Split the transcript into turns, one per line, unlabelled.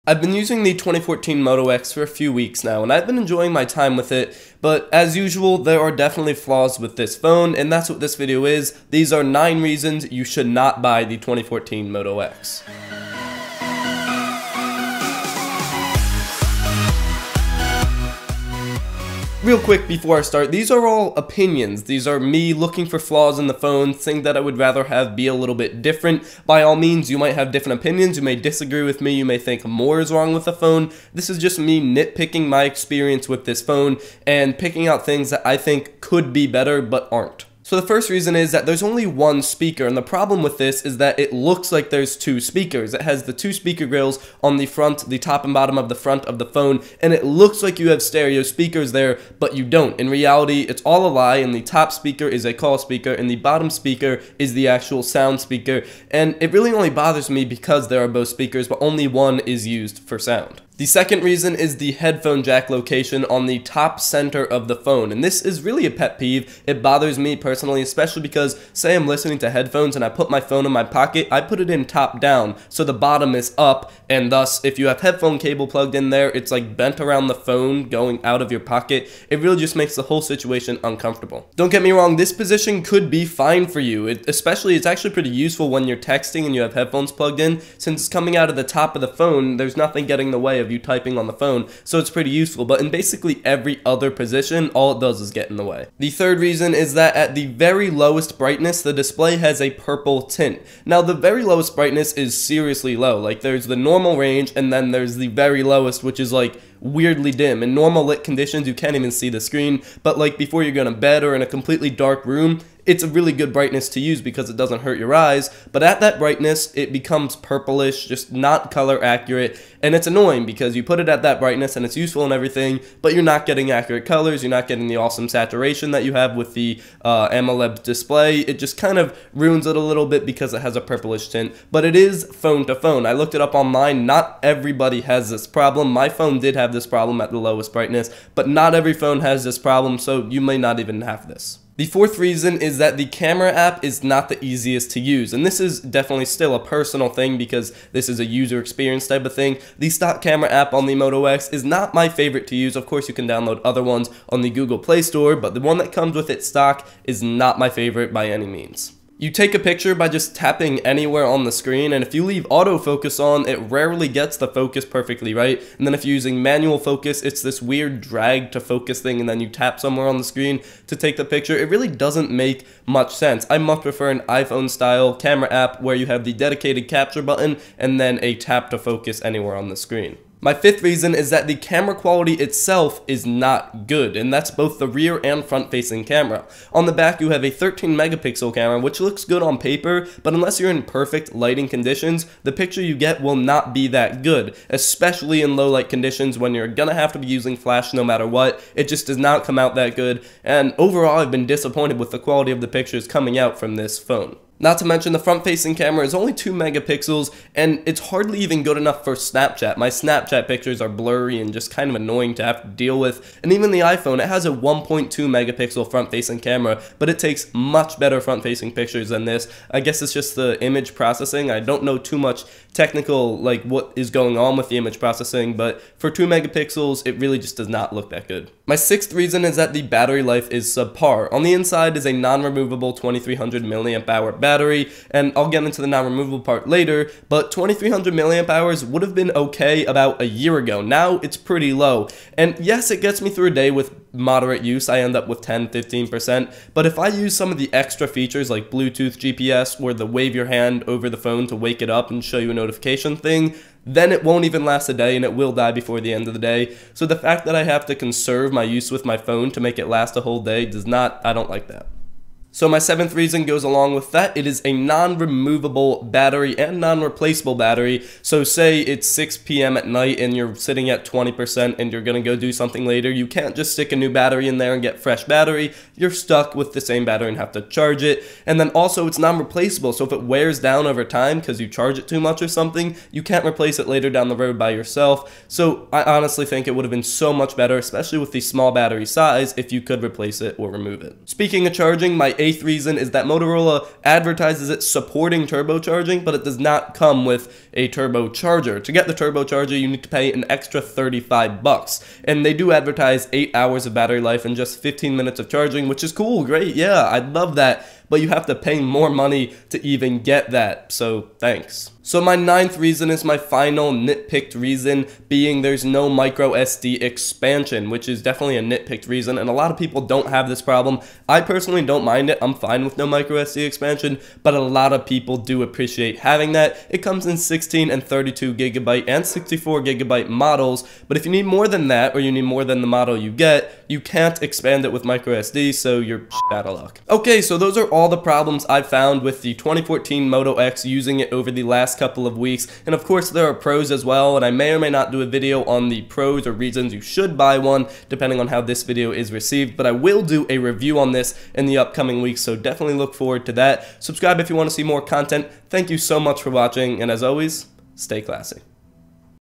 I've been using the 2014 Moto X for a few weeks now, and I've been enjoying my time with it, but as usual, there are definitely flaws with this phone, and that's what this video is. These are 9 reasons you should not buy the 2014 Moto X. Real quick before I start, these are all opinions. These are me looking for flaws in the phone, things that I would rather have be a little bit different. By all means, you might have different opinions, you may disagree with me, you may think more is wrong with the phone. This is just me nitpicking my experience with this phone and picking out things that I think could be better but aren't. So the first reason is that there's only one speaker, and the problem with this is that it looks like there's 2 speakers. It has the 2 speaker grills on the front, the top and bottom of the front of the phone, and it looks like you have stereo speakers there, but you don't. In reality, it's all a lie, and the top speaker is a call speaker, and the bottom speaker is the actual sound speaker, and it really only bothers me because there are both speakers, but only one is used for sound. The second reason is the headphone jack location on the top center of the phone, and this is really a pet peeve. It bothers me personally, especially because, say I'm listening to headphones and I put my phone in my pocket, I put it in top down, so the bottom is up, and thus, if you have headphone cable plugged in there, it's like bent around the phone going out of your pocket. It really just makes the whole situation uncomfortable. Don't get me wrong, this position could be fine for you, especially it's actually pretty useful when you're texting and you have headphones plugged in. Since it's coming out of the top of the phone, there's nothing getting in the way of you typing on the phone, so it's pretty useful, but in basically every other position, all it does is get in the way. The third reason is that at the very lowest brightness, the display has a purple tint. Now, the very lowest brightness is seriously low. Like, there's the normal range, and then there's the very lowest, which is like weirdly dim. In normal lit conditions, you can't even see the screen, but like before you're going to bed or in a completely dark room, it's a really good brightness to use because it doesn't hurt your eyes, but at that brightness, it becomes purplish, just not color accurate, and it's annoying because you put it at that brightness and it's useful and everything, but you're not getting accurate colors, you're not getting the awesome saturation that you have with the AMOLED display. It just kind of ruins it a little bit because it has a purplish tint, but it is phone to phone. I looked it up online, not everybody has this problem. My phone did have this problem at the lowest brightness, but not every phone has this problem, so you may not even have this. The fourth reason is that the camera app is not the easiest to use, and this is definitely still a personal thing because this is a user experience type of thing. The stock camera app on the Moto X is not my favorite to use. Of course, you can download other ones on the Google Play Store, but the one that comes with it stock is not my favorite by any means. You take a picture by just tapping anywhere on the screen, and if you leave autofocus on, it rarely gets the focus perfectly right, and then if you're using manual focus, it's this weird drag to focus thing, and then you tap somewhere on the screen to take the picture. It really doesn't make much sense. I much prefer an iPhone style camera app where you have the dedicated capture button and then a tap to focus anywhere on the screen. My fifth reason is that the camera quality itself is not good, and that's both the rear and front facing camera. On the back you have a 13 megapixel camera, which looks good on paper, but unless you're in perfect lighting conditions, the picture you get will not be that good, especially in low light conditions when you're gonna have to be using flash no matter what. It just does not come out that good, and overall I've been disappointed with the quality of the pictures coming out from this phone. Not to mention the front-facing camera is only 2 megapixels, and it's hardly even good enough for Snapchat. My Snapchat pictures are blurry and just kind of annoying to have to deal with. And even the iPhone, it has a 1.2 megapixel front-facing camera, but it takes much better front-facing pictures than this. I guess it's just the image processing. I don't know too much technical, like what is going on with the image processing, but for 2 megapixels, it really just does not look that good. My sixth reason is that the battery life is subpar. On the inside is a non-removable 2300 milliamp hour battery, and I'll get into the non-removable part later, but 2300 milliamp hours would have been okay about a year ago. Now it's pretty low, and yes, it gets me through a day with moderate use. I end up with 10-15%, but if I use some of the extra features like Bluetooth GPS or the wave your hand over the phone to wake it up and show you a notification thing, then it won't even last a day and it will die before the end of the day. So the fact that I have to conserve my use with my phone to make it last a whole day I don't like that. So my seventh reason goes along with that. It is a non-removable battery and non-replaceable battery. So say it's 6 p.m. at night and you're sitting at 20% and you're going to go do something later. You can't just stick a new battery in there and get fresh battery. You're stuck with the same battery and have to charge it. And then also it's non-replaceable. So if it wears down over time because you charge it too much or something, you can't replace it later down the road by yourself. So I honestly think it would have been so much better, especially with the small battery size, if you could replace it or remove it. Speaking of charging, my 8th reason is that Motorola advertises it supporting turbocharging, but it does not come with a turbocharger. To get the turbocharger, you need to pay an extra $35, and they do advertise 8 hours of battery life and just 15 minutes of charging, which is cool, great, yeah, I'd love that, but you have to pay more money to even get that, so thanks. So my 9th reason is my final nitpicked reason, being there's no MicroSD expansion, which is definitely a nitpicked reason, and a lot of people don't have this problem. I personally don't mind it, I'm fine with no MicroSD expansion, but a lot of people do appreciate having that. It comes in 16 and 32 gigabyte and 64 gigabyte models, but if you need more than that, or you need more than the model you get, you can't expand it with MicroSD, so you're out of luck. Okay, so those are all the problems I found with the 2014 Moto X using it over the last couple of weeks, and of course there are pros as well, and I may or may not do a video on the pros or reasons you should buy one depending on how this video is received, but I will do a review on this in the upcoming weeks, so definitely look forward to that. Subscribe if you want to see more content. Thank you so much for watching, and as always, stay classy.